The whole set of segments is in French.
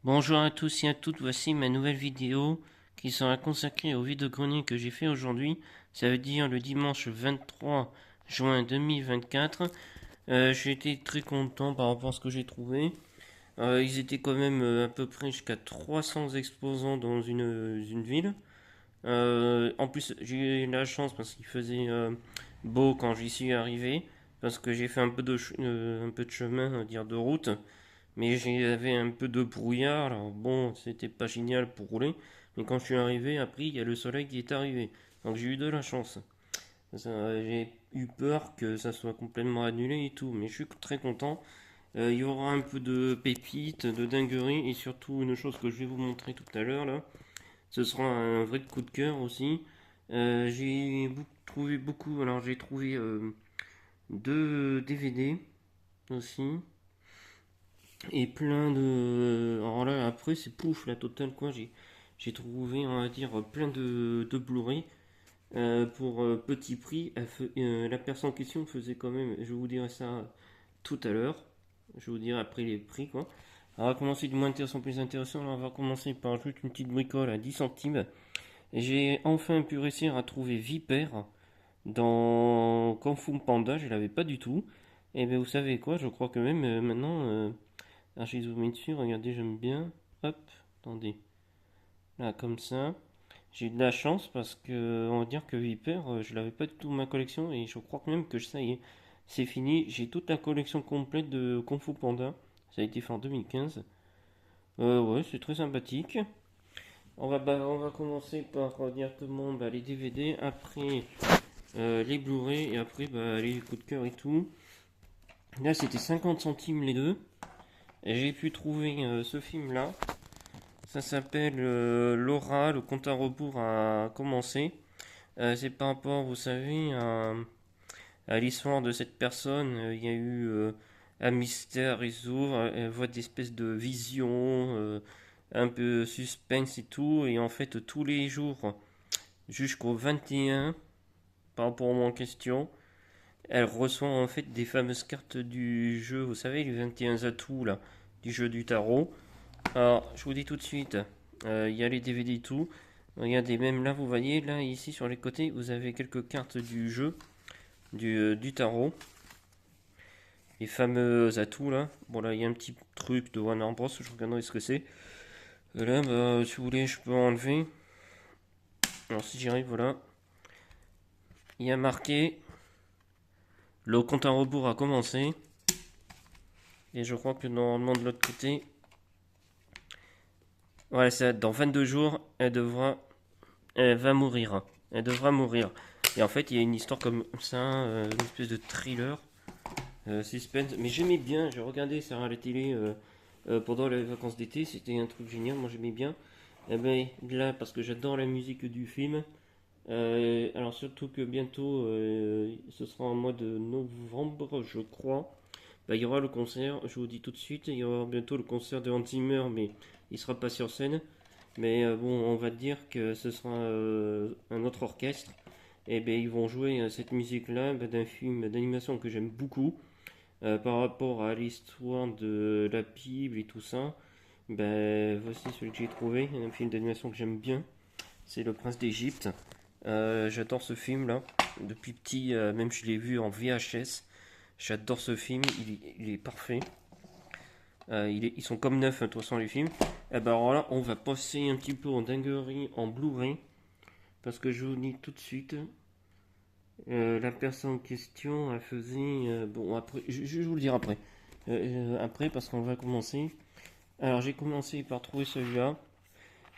Bonjour à tous et à toutes, voici ma nouvelle vidéo qui sera consacrée au vide-grenier que j'ai fait aujourd'hui. Ça veut dire le dimanche 23 juin 2024. J'ai été très content par rapport à ce que j'ai trouvé. Ils étaient quand même à peu près jusqu'à 300 exposants dans une ville. En plus, j'ai eu la chance parce qu'il faisait beau quand j'y suis arrivé. Parce que j'ai fait un peu de chemin, à dire de route. Mais j'avais un peu de brouillard, alors bon, c'était pas génial pour rouler. Mais quand je suis arrivé, après, il y a le soleil qui est arrivé. Donc j'ai eu de la chance. J'ai eu peur que ça soit complètement annulé et tout, mais je suis très content. Il y aura un peu de pépites, de dinguerie, et surtout une chose que je vais vous montrer tout à l'heure là. Ce sera un vrai coup de cœur aussi. Trouvé beaucoup, alors j'ai trouvé deux DVD aussi. Et plein de. Alors là, après, c'est pouf, la totale, quoi. J'ai trouvé, on va dire, plein de Blu-ray pour petit prix. La personne en question faisait quand même, je vous dirai ça tout à l'heure. Je vous dirai après les prix, quoi. Alors, on va commencer du moins intéressant au plus intéressant. Alors, on va commencer par juste une petite bricole à 10 centimes. J'ai enfin pu réussir à trouver Vipère dans Kung Fu Panda. Je l'avais pas du tout. Et bien, vous savez quoi, je crois que même maintenant. Alors j'ai zoomé dessus, regardez, j'aime bien. Hop, attendez. Là, comme ça. J'ai eu de la chance parce que, on va dire que Viper, je l'avais pas du tout dans ma collection et je crois que même que ça y est, c'est fini. J'ai toute la collection complète de Kung Fu Panda. Ça a été fait en 2015. Ouais, c'est très sympathique. On va commencer par directement les DVD, après les Blu-ray et après les coups de cœur et tout. Là, c'était 50 centimes les deux. Et j'ai pu trouver ce film-là. Ça s'appelle Laura, le compte à rebours a commencé. C'est par rapport, vous savez, à l'histoire de cette personne. Il y a eu un mystère à résoudre. Elle voit des espèces de visions, un peu suspense et tout. Et en fait, tous les jours, jusqu'au 21, par rapport au mois en question, elle reçoit en fait des fameuses cartes du jeu. Vous savez, les 21 atouts là, du jeu du tarot. Alors, je vous dis tout de suite, il y a les DVD et tout. Regardez, même là, vous voyez, là, ici, sur les côtés, vous avez quelques cartes du jeu, du tarot. Les fameux atouts, là. Bon, là, il y a un petit truc de Warner Bros. Je regarderai ce que c'est. Là, si vous voulez, je peux enlever. Alors, si j'y arrive, voilà. Il y a marqué le compte à rebours a commencé. Et je crois que normalement, de l'autre côté, voilà, ça, dans 22 jours, elle va mourir. Elle devra mourir. Et en fait, il y a une histoire comme ça, une espèce de thriller, suspense. Mais j'aimais bien, j'ai regardé ça à la télé pendant les vacances d'été, c'était un truc génial, moi j'aimais bien. Et ben là, parce que j'adore la musique du film, alors surtout que bientôt, ce sera en mois de novembre, je crois. Il y aura le concert, je vous dis tout de suite, il y aura bientôt le concert de Hans Zimmer, mais il sera pas sur scène. Mais bon, on va dire que ce sera un autre orchestre. Et ben ils vont jouer cette musique-là d'un film d'animation que j'aime beaucoup par rapport à l'histoire de la Bible et tout ça. Ben voici celui que j'ai trouvé, un film d'animation que j'aime bien. C'est Le Prince d'Égypte. J'adore ce film-là. Depuis petit, même je l'ai vu en VHS. J'adore ce film, il est parfait. Ils sont comme neufs, de toute façon, les films. Et ben alors là, on va passer un petit peu en dinguerie en Blu-ray. Parce que je vous dis tout de suite, la personne en question, elle faisait. Bon, après, je vous le dirai après. Après, parce qu'on va commencer. Alors, j'ai commencé par trouver celui-là.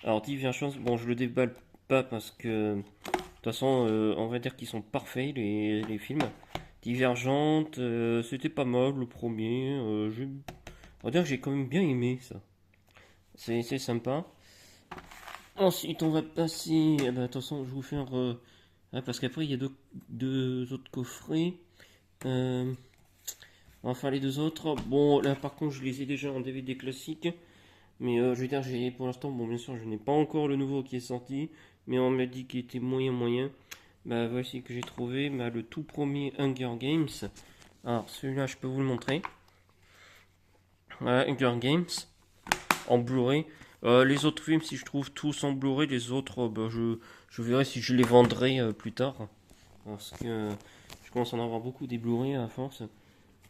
Alors, Divergence, bon, je le déballe pas parce que. De toute façon, on va dire qu'ils sont parfaits, les films. Divergente, c'était pas mal le premier. On va dire que j'ai quand même bien aimé ça. C'est sympa. Ensuite, on va passer. Eh ben, attention, je vais vous faire. Parce qu'après, il y a deux autres coffrets. Euh, enfin, les deux autres. Bon, là, par contre, je les ai déjà en DVD classique. Mais je veux dire, pour l'instant, bon, bien sûr, je n'ai pas encore le nouveau qui est sorti. Mais on m'a dit qu'il était moyen. Bah, voici que j'ai trouvé le tout premier Hunger Games. Alors, celui-là, je peux vous le montrer. Voilà, Hunger Games. en Blu-ray. Les autres films, si je trouve tous en Blu-ray, les autres, bah, je verrai si je les vendrai plus tard. Parce que je commence à en avoir beaucoup des Blu-ray à force.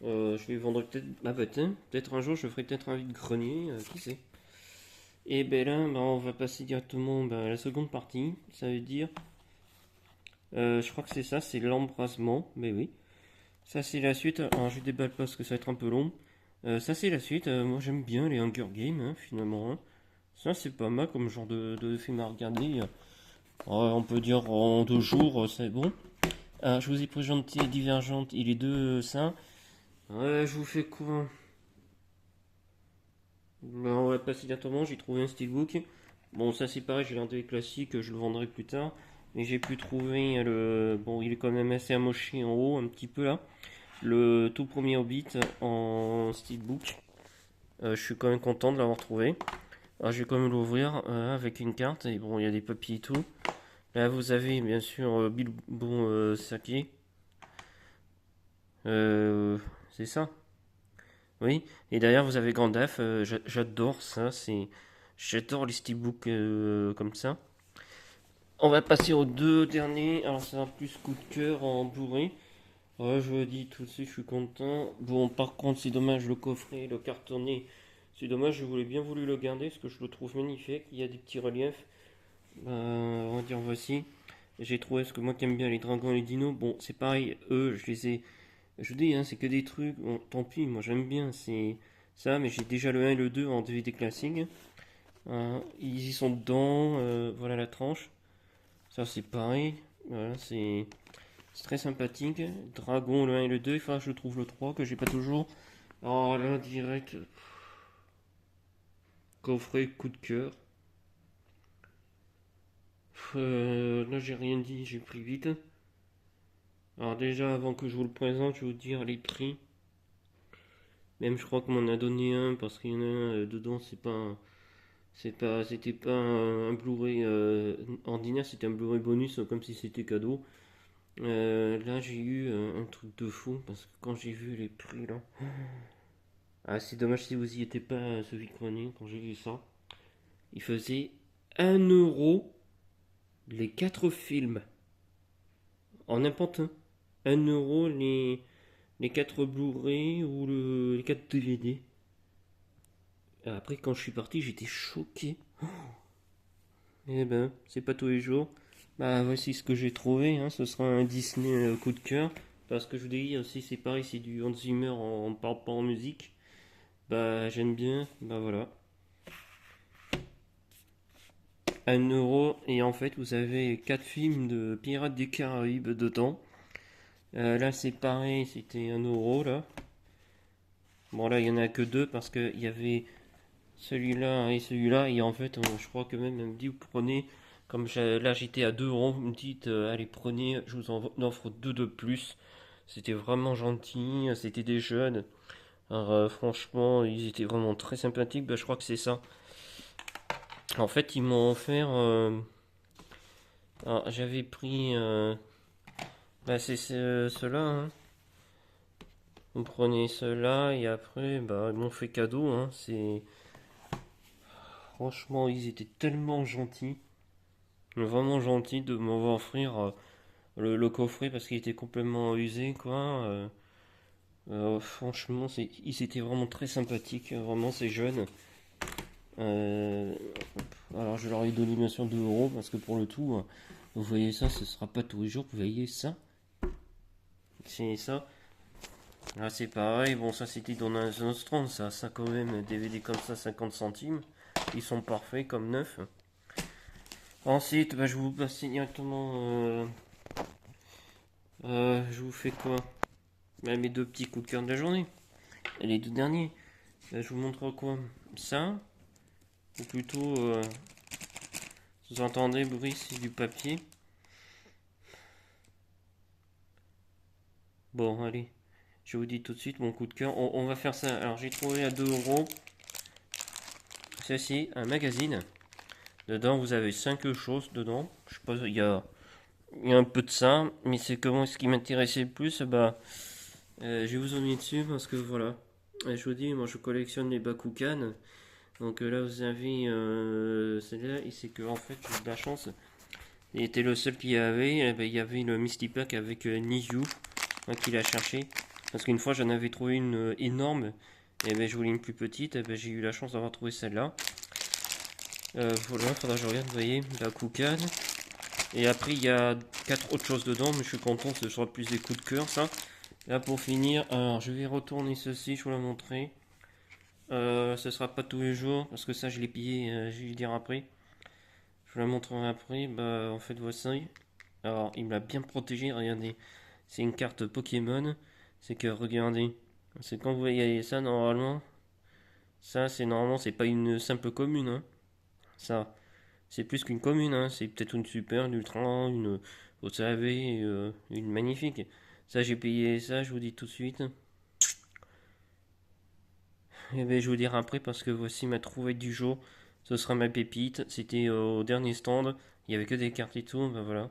Je les vendrai peut-être. Ah bah tiens, peut-être un jour je ferai peut-être un vide-grenier, qui sait. Et ben là, bah, on va passer directement bah, à la seconde partie. Ça veut dire. Je crois que c'est ça, c'est l'embrasement. Mais oui. Ça c'est la suite. Alors je déballe pas parce que ça va être un peu long. Ça c'est la suite. Moi j'aime bien les Hunger Games, hein, finalement, hein. Ça c'est pas mal comme genre de film à regarder. On peut dire en 2 jours, c'est bon. Je vous ai présenté Divergente et les deux ça. Je vous fais quoi? Ben, on va passer directement, j'ai trouvé un steelbook. Bon, ça c'est pareil, j'ai l'un des classiques, je le vendrai plus tard. Mais j'ai pu trouver le. Bon, il est quand même assez amoché en haut, un petit peu là. Le tout premier Hobbit en steelbook. Je suis quand même content de l'avoir trouvé. Alors, je vais quand même l'ouvrir avec une carte. Et bon, il y a des papiers et tout. Là, vous avez bien sûr Bilbo Sakier. C'est ça? Oui. Et derrière, vous avez Gandalf. J'adore ça. J'adore les steelbooks comme ça. On va passer aux deux derniers. Alors, c'est un plus coup de cœur en Blu-ray. Ouais, je vous le dis tout de suite, je suis content. Bon, par contre, c'est dommage le coffret, le cartonné. C'est dommage, je voulais bien voulu le garder parce que je le trouve magnifique. Il y a des petits reliefs. On va dire voici. J'ai trouvé parce que moi qui aime bien les dragons et les dinos. Bon, c'est pareil, eux, je les ai. Je vous dis, hein, c'est que des trucs. Bon, tant pis, moi j'aime bien. C'est ça, mais j'ai déjà le 1 et le 2 en DVD classique. Ils y sont dedans. Voilà la tranche. Ça, c'est pareil. Voilà, c'est très sympathique. Dragon, le 1 et le 2. Il faudra que je trouve le 3 que j'ai pas toujours. Oh là, direct. Coffret, coup de cœur. Là, j'ai rien dit, j'ai pris vite. Alors, déjà, avant que je vous le présente, je vais vous dire les prix. Même, je crois qu'on m'en a donné un parce qu'il y en a un dedans, c'était pas un Blu-ray ordinaire, c'était un Blu-ray bonus, comme si c'était cadeau. Là, j'ai eu un truc de fou parce que quand j'ai vu les prix là. Ah, c'est dommage si vous y étiez pas ce vide-grenier quand j'ai vu ça. Il faisait 1 euro les 4 films. En n'importe un. 1 euro les 4 Blu-ray ou les 4 DVD. Après, quand je suis parti, j'étais choqué. Eh ben, c'est pas tous les jours. Bah, voici ce que j'ai trouvé, hein. Ce sera un Disney coup de cœur. Parce que je vous dis aussi, c'est pareil, c'est du Hans Zimmer en parle pas en musique. Bah, j'aime bien. Bah, voilà. 1 euro. Et en fait, vous avez 4 films de Pirates des Caraïbes dedans. Là, c'est pareil, c'était 1 euro là. Bon, là, il y en a que deux parce qu'il y avait celui-là et celui-là. Et en fait, je crois que même, elle me dit, vous prenez, comme là, j'étais à 2 euros, vous me dites, allez, prenez, je vous en offre deux de plus. C'était vraiment gentil, c'était des jeunes. Alors, franchement, ils étaient vraiment très sympathiques. Bah, je crois que c'est ça. En fait, ils m'ont offert. Alors, j'avais pris. Bah, c'est ceux-là, hein. Vous prenez ceux-là et après, bah, ils m'ont fait cadeau, hein. Franchement, ils étaient tellement gentils. Vraiment gentils de m'avoir offert le coffret parce qu'il était complètement usé, quoi. Franchement, ils étaient vraiment très sympathiques. Vraiment, ces jeunes. Euh, alors, je leur ai donné bien sûr 2 euros parce que pour le tout, vous voyez ça, ce sera pas tous les jours. Vous voyez ça? C'est ça. Là, c'est pareil. Bon, ça, c'était dans un Nostrum, ça quand même. DVD comme ça, 50 centimes. Ils sont parfaits comme neufs. Ensuite, bah, je vous passe directement. Je vous fais quoi? Bah, mes deux petits coups de cœur de la journée. Et les deux derniers. Bah, je vous montre quoi? Ça. Ou plutôt. Vous entendez le bruit, c'est du papier. Bon, allez. Je vous dis tout de suite mon coup de cœur. On va faire ça. Alors, j'ai trouvé à 2 euros. Ceci, un magazine. Dedans, vous avez 5 choses dedans. Je sais pas, il y a un peu de ça. Mais c'est comment ce qui m'intéressait le plus. Bah, je vais vous en mettre dessus parce que voilà. Je vous dis, moi je collectionne les Bakugan. Donc là vous avez celle-là, et c'est que en fait j'ai eu de la chance. Il était le seul qui avait. Eh ben, il y avait le Misty Pack avec Nizu, hein, qui l'a cherché. Parce qu'une fois j'en avais trouvé une énorme. Et ben je voulais une plus petite. Et ben, j'ai eu la chance d'avoir trouvé celle-là. Voilà, faudra que je regarde, vous voyez, la Koukan. Et après il y a 4 autres choses dedans, mais je suis content, ce sera plus des coups de cœur ça. Là pour finir, alors je vais retourner ceci, je vous la montrer. Ce sera pas tous les jours, parce que ça je l'ai pillé, je vais le dire après. Je vous la montrerai après. Bah en fait voici. Alors il me l'a bien protégé, regardez. C'est une carte Pokémon. C'est que regardez. C'est quand vous voyez ça normalement. Ça c'est normalement c'est pas une simple commune, hein. Ça. C'est plus qu'une commune, hein. C'est peut-être une super, une ultra, une. Vous savez, une magnifique. Ça j'ai payé ça, je vous dis tout de suite. Et ben je vous dirai après parce que voici ma trouvaille du jour. Ce sera ma pépite. C'était au dernier stand. Il y avait que des cartes et tout. Ben voilà.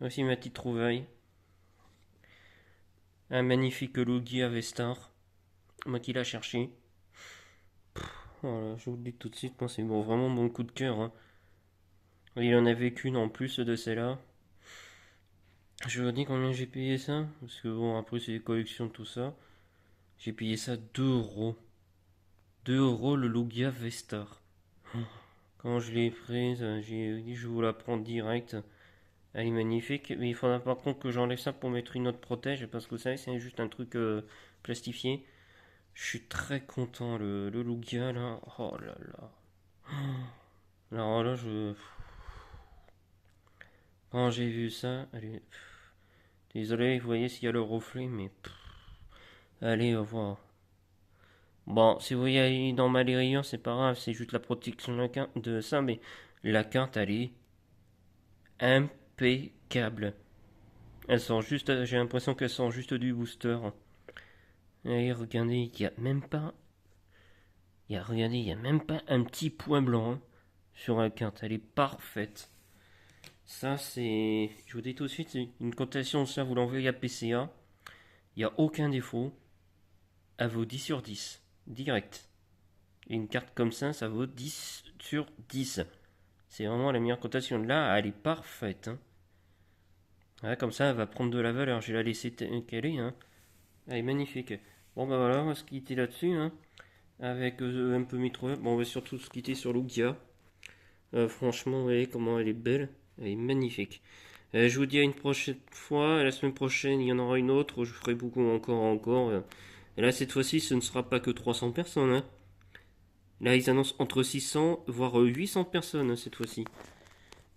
Voici ma petite trouvaille. Un magnifique Lugia Vestar. Moi qui l'a cherché. Voilà, je vous le dis tout de suite. Moi c'est bon, vraiment mon coup de cœur, hein. Il en avait qu'une en plus de celle-là. Je vous dis combien j'ai payé ça. Parce que bon, après c'est des collections, tout ça. J'ai payé ça 2 euros. 2 euros le Lugia Vestar. Quand je l'ai prise, j'ai dit je vais vous la prendre direct. Elle est magnifique, mais il faudra par contre que j'enlève ça pour mettre une autre protège, parce que vous savez, c'est juste un truc plastifié. Je suis très content, le Lugia là. Oh là là. Alors là, quand j'ai vu ça, allez. Désolé, vous voyez s'il y a le reflet, mais. Allez, au revoir. Bon, si vous voyez dans ma rayures, c'est pas grave, c'est juste la protection de ça, mais la carte, elle est impeccable. Elle sort juste, j'ai l'impression qu'elle sort juste du booster. Et regardez, il y a même pas, regardez, il y a même pas un petit point blanc, hein, sur la carte. Elle est parfaite. Ça, c'est, je vous dis tout de suite, c'est une cotation, ça, vous l'envoyez à PCA. Il n'y a aucun défaut. Elle vaut 10 sur 10. Direct. Et une carte comme ça vaut 10 sur 10. C'est vraiment la meilleure cotation. Là, elle est parfaite, hein. Ouais, comme ça, elle va prendre de la valeur. Je vais la laisser telle qu'elle est, hein. Elle est magnifique. Bon, bah voilà, on va se quitter là-dessus, hein. Avec un peu métro. Bon, on va surtout se quitter sur Lugia. Franchement, vous voyez comment elle est belle. Elle est magnifique. Je vous dis à une prochaine fois. La semaine prochaine, il y en aura une autre. Je ferai beaucoup encore. Et là, cette fois-ci, ce ne sera pas que 300 personnes, hein. Là, ils annoncent entre 600 voire 800 personnes, hein, cette fois-ci.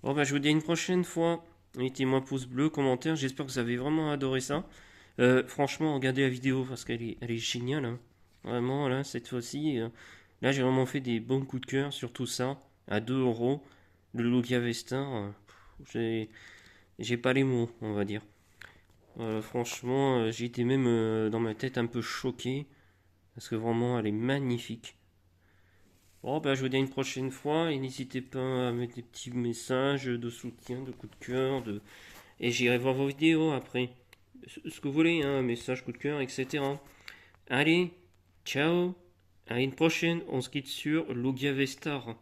Bon, bah, je vous dis à une prochaine fois. Mettez-moi pouce bleu, commentaire. J'espère que vous avez vraiment adoré ça. Franchement, regardez la vidéo parce elle est géniale, hein. Vraiment, là, cette fois-ci, là, j'ai vraiment fait des bons coups de cœur sur tout ça. À 2 euros. Le Lugia Vestar, j'ai pas les mots, on va dire. Franchement, j'ai été même dans ma tête un peu choqué. Parce que vraiment, elle est magnifique. Bon, bah, je vous dis à une prochaine fois. Et n'hésitez pas à mettre des petits messages de soutien, de coups de cœur. Et j'irai voir vos vidéos après. Ce que vous voulez, hein, message, coup de cœur, etc. Allez, ciao. À une prochaine. On se quitte sur Lugia Vestar.